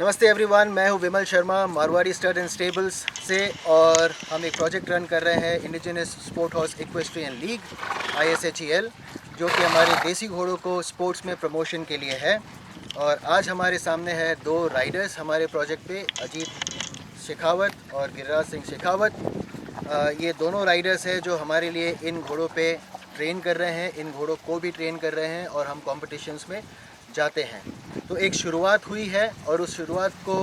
नमस्ते एवरीवन, मैं हूं Vimal Sharma Marwari stud and stables से। और हम एक प्रोजेक्ट रन कर रहे हैं indigenous sport horse equestrian league ISHEL, जो कि हमारे देसी घोड़ों को स्पोर्ट्स में प्रमोशन के लिए है। और आज हमारे सामने है दो राइडर्स हमारे प्रोजेक्ट पे, अजीत शेखावत और गिरिराज सिंह शेखावत। ये दोनों राइडर्स हैं जो हमारे लिए इन घोड़ों पे ट्रेन कर रहे हैं, इन घोड़ों को भी ट्रेन कर रहे हैं और हम कॉम्पिटिशन्स में जाते हैं। तो एक शुरुआत हुई है और उस शुरुआत को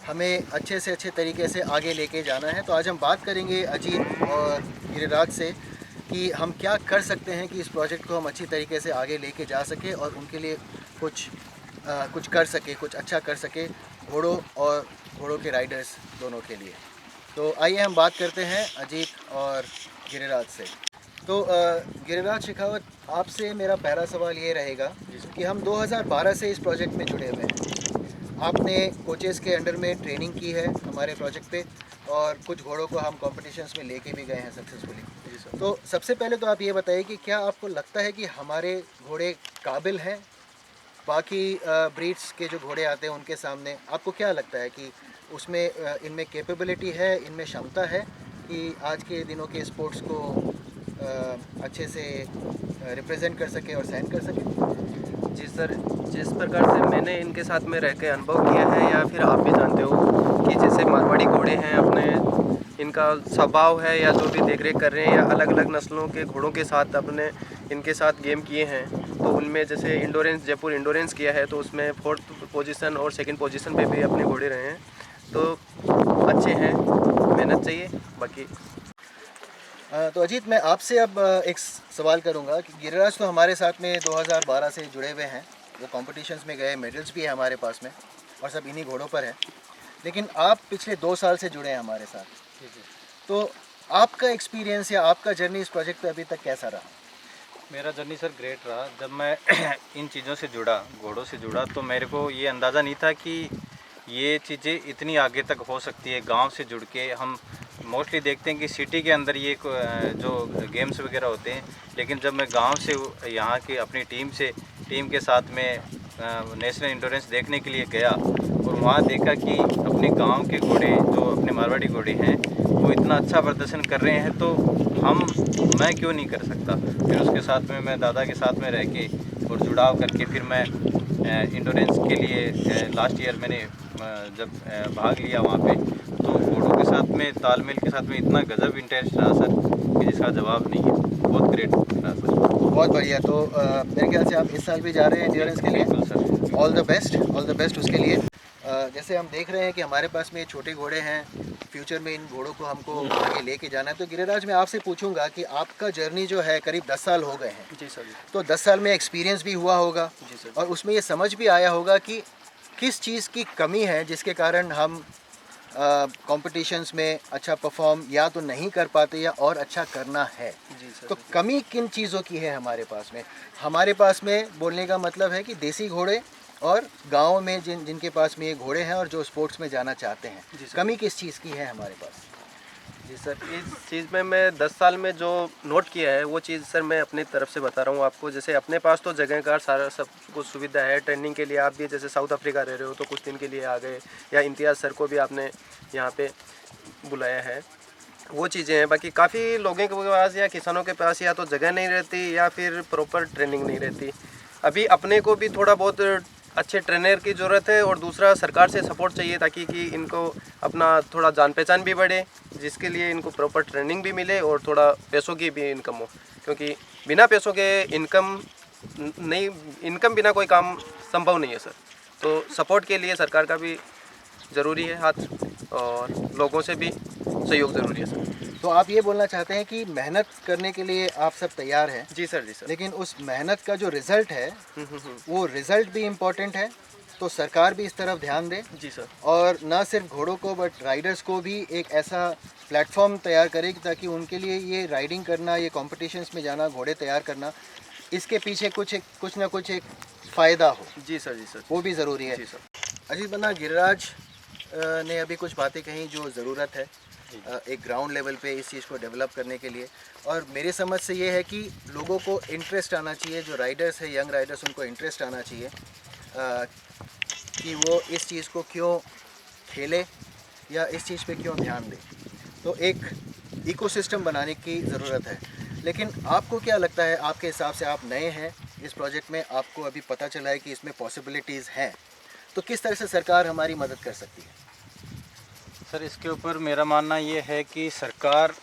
हमें अच्छे से अच्छे तरीके से आगे लेके जाना है। तो आज हम बात करेंगे अजीत और गिरिराज से कि हम क्या कर सकते हैं कि इस प्रोजेक्ट को हम अच्छी तरीके से आगे लेके जा सके और उनके लिए कुछ कर सके, कुछ अच्छा कर सके घोड़ों और घोड़ों के राइडर्स दोनों के लिए। तो आइए हम बात करते हैं अजीत और गिरिराज से। तो गिरिराज शेखावत, आपसे मेरा पहला सवाल ये रहेगा कि हम 2012 से इस प्रोजेक्ट में जुड़े हुए हैं। आपने कोचेस के अंडर में ट्रेनिंग की है हमारे प्रोजेक्ट पे और कुछ घोड़ों को हम कॉम्पिटिशन्स में लेके भी गए हैं सक्सेसफुली। तो सबसे पहले तो आप ये बताइए कि क्या आपको लगता है कि हमारे घोड़े काबिल हैं बाकी ब्रीड्स के जो घोड़े आते हैं उनके सामने? आपको क्या लगता है कि उसमें इनमें कैपेबिलिटी है, इनमें क्षमता है कि आज के दिनों के स्पोर्ट्स को अच्छे से रिप्रेजेंट कर सके और साइन कर सके? जी सर, जिस प्रकार से मैंने इनके साथ में रह के अनुभव किया है, या फिर आप भी जानते हो कि जैसे मारवाड़ी घोड़े हैं अपने, इनका स्वभाव है या जो भी देख रेख कर रहे हैं, या अलग अलग नस्लों के घोड़ों के साथ अपने इनके साथ गेम किए हैं, तो उनमें जैसे इंडोरेंस, जयपुर इंडोरेंस किया है तो उसमें 4th पोजीशन और 2nd पोजीशन पे भी अपने घोड़े रहे हैं। तो अच्छे हैं, मेहनत चाहिए बाकी। तो अजीत, मैं आपसे अब एक सवाल करूंगा कि गिरिराज तो हमारे साथ में 2012 से जुड़े हुए हैं, वो कॉम्पिटिशन्स में गए, मेडल्स भी है हमारे पास में और सब इन्हीं घोड़ों पर है। लेकिन आप पिछले 2 साल से जुड़े हैं हमारे साथ। तो आपका एक्सपीरियंस या आपका जर्नी इस प्रोजेक्ट पे अभी तक कैसा रहा? मेरा जर्नी सर ग्रेट रहा। जब मैं इन चीज़ों से जुड़ा, घोड़ों से जुड़ा, तो मेरे को ये अंदाज़ा नहीं था कि ये चीज़ें इतनी आगे तक हो सकती है। गांव से जुड़ के हम मोस्टली देखते हैं कि सिटी के अंदर ये जो गेम्स वगैरह होते हैं, लेकिन जब मैं गांव से यहाँ की अपनी टीम के साथ में नेशनल इंडोरेंस देखने के लिए गया और वहाँ देखा कि अपने गांव के घोड़े, जो अपने मारवाड़ी घोड़े हैं, वो इतना अच्छा प्रदर्शन कर रहे हैं, तो मैं क्यों नहीं कर सकता। फिर उसके साथ में मैं दादा के साथ में रह के और जुड़ाव करके फिर मैं इंडोरेंस के लिए लास्ट ईयर मैंने जब भाग लिया वहाँ पे, तो घोड़ों के साथ में तालमेल के साथ में इतना गजब इंटरेस्ट रहा सर कि जिसका जवाब नहीं है। बहुत ग्रेट रहा सर। बहुत बढ़िया। तो मेरे ख्याल से आप इस साल भी जा रहे हैं इंड्योरेंस के लिए। बिल्कुल सर। ऑल द बेस्ट उसके लिए। जैसे हम देख रहे हैं कि हमारे पास में छोटे घोड़े हैं, फ्यूचर में इन घोड़ों को हमको आगे लेके जाना है। तो गिरिराज, मैं आपसे पूछूंगा कि आपका जर्नी जो है करीब 10 साल हो गए हैं। जी सर। तो 10 साल में एक्सपीरियंस भी हुआ होगा। जी सर। और उसमें ये समझ भी आया होगा कि किस चीज़ की कमी है जिसके कारण हम कॉम्पिटिशन्स में अच्छा परफॉर्म या तो नहीं कर पाते या और अच्छा करना है। जी सर। तो कमी किन चीज़ों की है हमारे पास में? हमारे पास में बोलने का मतलब है कि देसी घोड़े और गाँव में जिनके पास में ये घोड़े हैं और जो स्पोर्ट्स में जाना चाहते हैं, कमी किस चीज़ की है हमारे पास? जी सर, इस चीज़ में मैं 10 साल में जो नोट किया है वो चीज़ सर मैं अपनी तरफ से बता रहा हूँ आपको। जैसे अपने पास तो जगह का सारा सब कुछ सुविधा है। ट्रेनिंग के लिए आप भी जैसे साउथ अफ्रीका रह रहे हो तो कुछ दिन के लिए आ गए, या इम्तियाज़ सर को भी आपने यहाँ पे बुलाया है, वो चीज़ें हैं। बाकी काफ़ी लोगों के पास या किसानों के पास या तो जगह नहीं रहती या फिर प्रॉपर ट्रेनिंग नहीं रहती। अभी अपने को भी थोड़ा बहुत अच्छे ट्रेनर की ज़रूरत है, और दूसरा सरकार से सपोर्ट चाहिए ताकि कि इनको अपना थोड़ा जान पहचान भी बढ़े, जिसके लिए इनको प्रॉपर ट्रेनिंग भी मिले और थोड़ा पैसों की भी इनकम हो, क्योंकि बिना पैसों के इनकम बिना कोई काम संभव नहीं है सर। तो सपोर्ट के लिए सरकार का भी ज़रूरी है हाथ, और लोगों से भी सहयोग ज़रूरी है सर। तो आप ये बोलना चाहते हैं कि मेहनत करने के लिए आप सब तैयार हैं? जी सर। जी सर। लेकिन उस मेहनत का जो रिज़ल्ट है वो रिज़ल्ट भी इम्पोर्टेंट है। तो सरकार भी इस तरफ ध्यान दे। जी सर। और न सिर्फ घोड़ों को बट राइडर्स को भी एक ऐसा प्लेटफॉर्म तैयार करे कि ताकि उनके लिए ये राइडिंग करना, ये कॉम्पिटिशन्स में जाना, घोड़े तैयार करना, इसके पीछे कुछ ना कुछ एक फ़ायदा हो। जी सर। जी सर। वो भी ज़रूरी है। जी सर। अजीत बन्ना, गिरिराज ने अभी कुछ बातें कही जो ज़रूरत है एक ग्राउंड लेवल पे इस चीज़ को डेवलप करने के लिए। और मेरी समझ से ये है कि लोगों को इंटरेस्ट आना चाहिए, जो राइडर्स है, यंग राइडर्स, उनको इंटरेस्ट आना चाहिए कि वो इस चीज़ को क्यों खेले या इस चीज़ पे क्यों ध्यान दे। तो एक इकोसिस्टम बनाने की ज़रूरत है। लेकिन आपको क्या लगता है, आपके हिसाब से आप नए हैं इस प्रोजेक्ट में, आपको अभी पता चला है कि इसमें पॉसिबिलिटीज़ हैं, तो किस तरह से सरकार हमारी मदद कर सकती है? सर इसके ऊपर मेरा मानना ये है कि सरकार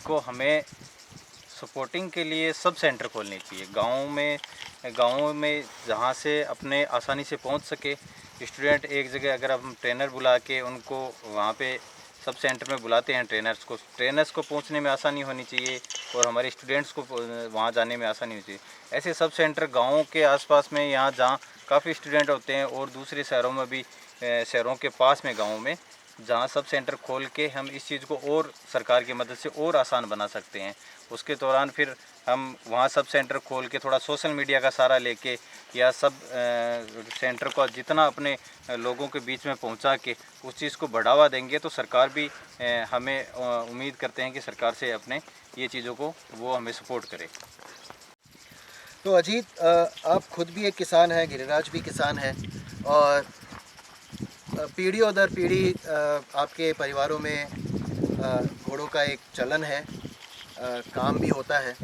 को हमें सपोर्टिंग के लिए सब सेंटर खोलने चाहिए गाँव में जहाँ से अपने आसानी से पहुँच सके स्टूडेंट। एक जगह अगर हम ट्रेनर बुला के उनको वहाँ पे सब सेंटर में बुलाते हैं ट्रेनर्स को पहुँचने में आसानी होनी चाहिए और हमारे स्टूडेंट्स को वहाँ जाने में आसानी होनी चाहिए। ऐसे सब सेंटर गाँव के आसपास में, यहाँ जहाँ काफ़ी स्टूडेंट होते हैं और दूसरे शहरों में भी, शहरों के पास में गाँव में जहाँ सब सेंटर खोल के हम इस चीज़ को और सरकार की मदद से और आसान बना सकते हैं। उसके दौरान फिर हम वहाँ सब सेंटर खोल के थोड़ा सोशल मीडिया का सहारा लेके या सब सेंटर को जितना अपने लोगों के बीच में पहुँचा के उस चीज़ को बढ़ावा देंगे तो सरकार भी हमें उम्मीद करते हैं कि सरकार से अपने ये चीज़ों को वो हमें सपोर्ट करे। तो अजीत, आप खुद भी एक किसान हैं, गिरिराज भी किसान है, और पीढ़ियों दर पीढ़ी आपके परिवारों में घोड़ों का एक चलन है, काम भी होता है।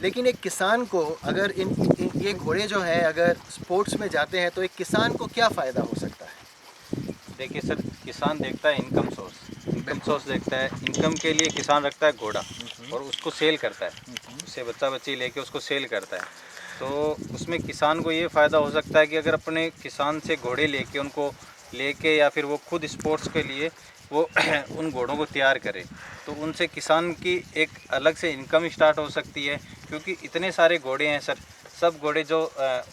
लेकिन एक किसान को अगर ये घोड़े जो हैं अगर स्पोर्ट्स में जाते हैं तो एक किसान को क्या फ़ायदा हो सकता है? देखिए सर, किसान देखता है इनकम सोर्स देखता है। इनकम के लिए किसान रखता है घोड़ा और उसको सेल करता है, उससे बच्चा बच्ची लेके उसको सेल करता है। तो उसमें किसान को ये फ़ायदा हो सकता है कि अगर अपने किसान से घोड़े लेके उनको लेके या फिर वो खुद स्पोर्ट्स के लिए वो उन घोड़ों को तैयार करे तो उनसे किसान की एक अलग से इनकम स्टार्ट हो सकती है। क्योंकि इतने सारे घोड़े हैं सर, सब घोड़े जो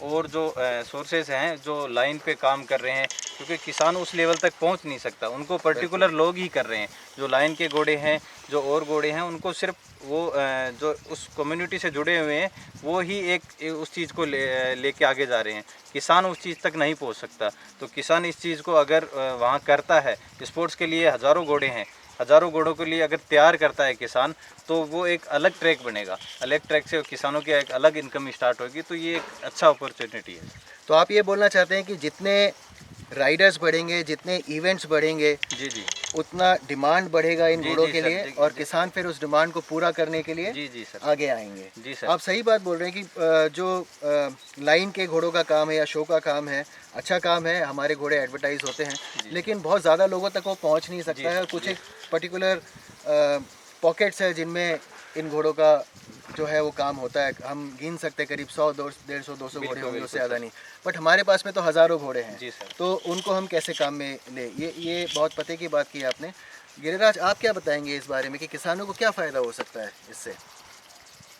और जो सोर्सेज हैं जो लाइन पे काम कर रहे हैं, क्योंकि किसान उस लेवल तक पहुंच नहीं सकता, उनको पर्टिकुलर लोग ही कर रहे हैं। जो लाइन के घोड़े हैं, जो और घोड़े हैं, उनको सिर्फ वो जो उस कम्युनिटी से जुड़े हुए हैं वो ही एक उस चीज़ को लेके आगे जा रहे हैं। किसान उस चीज़ तक नहीं पहुंच सकता। तो किसान इस चीज़ को अगर वहाँ करता है, स्पोर्ट्स के लिए हज़ारों घोड़े हैं, हज़ारों घोड़ों के लिए अगर तैयार करता है किसान, तो वो एक अलग ट्रैक बनेगा। अलग ट्रैक से किसानों की एक अलग इनकम स्टार्ट होगी। तो ये एक अच्छा अपॉर्चुनिटी है। तो आप ये बोलना चाहते हैं कि जितने राइडर्स बढ़ेंगे, जितने इवेंट्स बढ़ेंगे, जी उतना डिमांड बढ़ेगा इन जी, घोड़ों जी के सर, लिए, जी, और जी। किसान फिर उस डिमांड को पूरा करने के लिए जी सर, आगे आएंगे। जी सर। आप सही बात बोल रहे हैं कि जो लाइन के घोड़ों का काम है या शो का काम है, अच्छा काम है, हमारे घोड़े एडवर्टाइज होते हैं, लेकिन बहुत ज़्यादा लोगों तक वो पहुंच नहीं सकता है। और कुछ एक पर्टिकुलर पॉकेट्स है जिनमें इन घोड़ों का जो है वो काम होता है। हम गिन सकते हैं करीब 100, 150, 200 घोड़े होंगे, उससे ज़्यादा नहीं। बट हमारे पास में तो हज़ारों घोड़े हैं। जी सर। तो उनको हम कैसे काम में ले, ये बहुत पते की बात की है आपने। गिरिराज, आप क्या बताएंगे इस बारे में कि किसानों को क्या फ़ायदा हो सकता है इससे?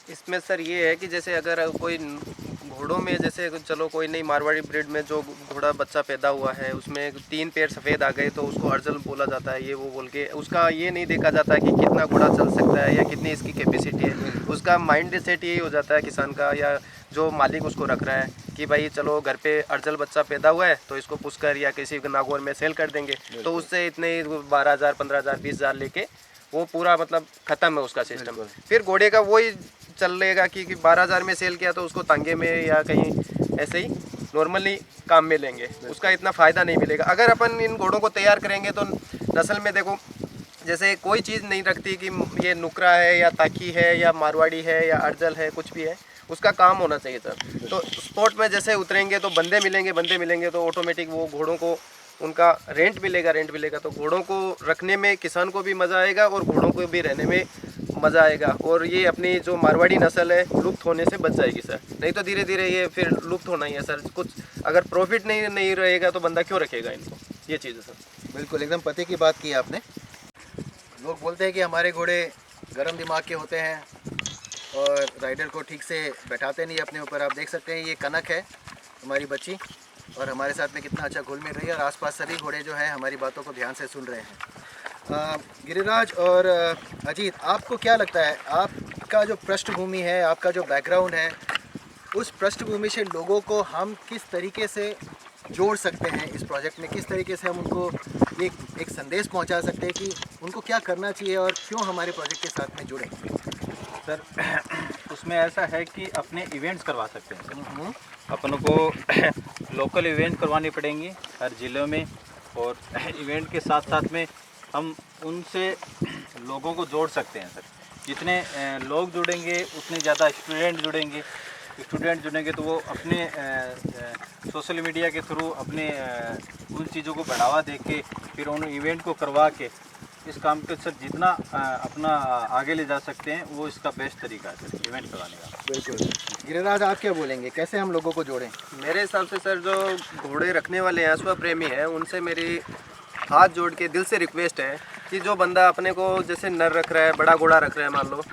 इसमें सर ये है कि जैसे अगर कोई घोड़ों में, जैसे चलो कोई नई मारवाड़ी ब्रीड में जो घोड़ा बच्चा पैदा हुआ है उसमें 3 पैर सफ़ेद आ गए तो उसको अर्जल बोला जाता है। ये वो बोल के उसका ये नहीं देखा जाता कि कितना घोड़ा चल सकता है या कितनी इसकी कैपेसिटी है। उसका माइंड सेट यही हो जाता है किसान का या जो मालिक उसको रख रहा है कि भाई चलो घर पे अर्जल बच्चा पैदा हुआ है तो इसको पुष्कर या किसी नागौर में सेल कर देंगे, तो उससे इतने 12,000, 15,000, 20,000 लेके वो पूरा मतलब ख़त्म है उसका सिस्टम। फिर घोड़े का वही चल लेगा कि 12,000 में सेल किया तो उसको तांगे में या कहीं ऐसे ही नॉर्मली काम में लेंगे, उसका इतना फ़ायदा नहीं मिलेगा। अगर अपन इन घोड़ों को तैयार करेंगे तो नस्ल में देखो जैसे कोई चीज़ नहीं रखती कि ये नुकरा है या ताकी है या मारवाड़ी है या अर्जल है, कुछ भी है, उसका काम होना चाहिए था। तो स्पोर्ट में जैसे उतरेंगे तो बंदे मिलेंगे तो ऑटोमेटिक वो घोड़ों को उनका रेंट मिलेगा तो घोड़ों को रखने में किसान को भी मज़ा आएगा और घोड़ों को भी रहने में मज़ा आएगा। और ये अपनी जो मारवाड़ी नस्ल है लुप्त होने से बच जाएगी सर, नहीं तो धीरे धीरे ये फिर लुप्त होना ही है सर। कुछ अगर प्रॉफिट नहीं रहेगा तो बंदा क्यों रखेगा इनको, ये चीज़ है सर। बिल्कुल एकदम पते की बात की आपने। लोग बोलते हैं कि हमारे घोड़े गर्म दिमाग के होते हैं और राइडर को ठीक से बैठाते नहीं अपने ऊपर। आप देख सकते हैं ये कनक है हमारी बच्ची, और हमारे साथ में कितना अच्छा घुल मिल रही है, और आसपास सभी घोड़े जो हैं हमारी बातों को ध्यान से सुन रहे हैं। गिरिराज और अजीत, आपको क्या लगता है, आपका जो पृष्ठभूमि है, आपका जो बैकग्राउंड है, उस पृष्ठभूमि से लोगों को हम किस तरीके से जोड़ सकते हैं इस प्रोजेक्ट में? किस तरीके से हम उनको एक संदेश पहुंचा सकते हैं कि उनको क्या करना चाहिए और क्यों हमारे प्रोजेक्ट के साथ में जुड़े? सर उसमें ऐसा है कि अपने इवेंट्स करवा सकते हैं सर। अपन को लोकल इवेंट करवानी पड़ेंगी हर ज़िलों में, और इवेंट के साथ साथ में हम उनसे लोगों को जोड़ सकते हैं सर। जितने लोग जुड़ेंगे उतने ज़्यादा स्टूडेंट जुड़ेंगे तो वो अपने सोशल मीडिया के थ्रू अपने उन चीज़ों को बढ़ावा दे के फिर उन इवेंट को करवा के इस काम को सर जितना अपना आगे ले जा सकते हैं वो इसका बेस्ट तरीका है सर इवेंट करवाने का। बिल्कुल। गिरिराज, आप क्या बोलेंगे, कैसे हम लोगों को जोड़ें? मेरे हिसाब से सर जो घोड़े रखने वाले हैं, अश्व प्रेमी हैं, उनसे मेरी हाथ जोड़ के दिल से रिक्वेस्ट है कि जो बंदा अपने को जैसे नर रख रहा है, बड़ा घोड़ा रख रहा है मान लो,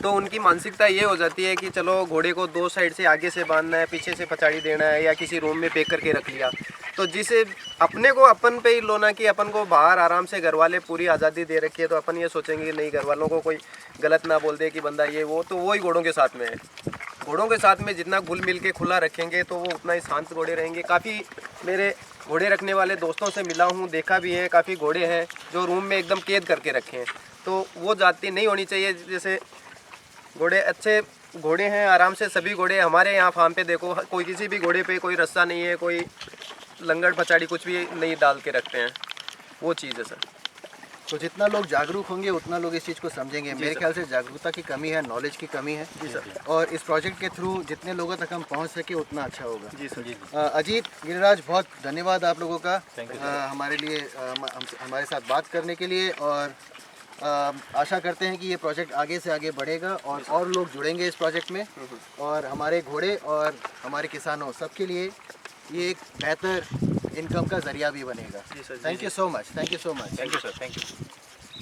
तो उनकी मानसिकता ये हो जाती है कि चलो घोड़े को दो साइड से आगे से बांधना है, पीछे से पछाड़ी देना है, या किसी रूम में पैक करके रख लिया। तो जिसे अपने को अपन पे ही लोना कि अपन को बाहर आराम से घर वाले पूरी आज़ादी दे रखी है, तो अपन ये सोचेंगे कि नहीं घर वालों को कोई गलत ना बोल दे कि बंदा ये वो, तो वो ही घोड़ों के साथ में है। घोड़ों के साथ में जितना घुल मिल के खुला रखेंगे तो वो उतना ही शांत घोड़े रहेंगे। काफ़ी मेरे घोड़े रखने वाले दोस्तों से मिला हूँ, देखा भी है, काफ़ी घोड़े हैं जो रूम में एकदम कैद करके रखे हैं। तो वो जाति नहीं होनी चाहिए। जैसे घोड़े अच्छे घोड़े हैं, आराम से सभी घोड़े हमारे यहाँ फार्म पे देखो, कोई किसी भी घोड़े पे कोई रस्सा नहीं है, कोई लंगड़ पचाड़ी कुछ भी नहीं डाल के रखते हैं, वो चीज़ है सर। तो जितना लोग जागरूक होंगे उतना लोग इस चीज़ को समझेंगे। मेरे ख्याल से जागरूकता की कमी है, नॉलेज की कमी है जी सर। और इस प्रोजेक्ट के थ्रू जितने लोगों तक हम पहुंच सके उतना अच्छा होगा। जी सर। अजीत, गिरिराज, बहुत धन्यवाद आप लोगों का Thank you, हमारे लिए हमारे साथ बात करने के लिए, और आशा करते हैं कि ये प्रोजेक्ट आगे से आगे बढ़ेगा और लोग जुड़ेंगे इस प्रोजेक्ट में, और हमारे घोड़े और हमारे किसानों सबके लिए ये एक बेहतर इनकम का जरिया भी बनेगा। जी sir. Thank you so much. Thank you so much. Thank you sir, thank you.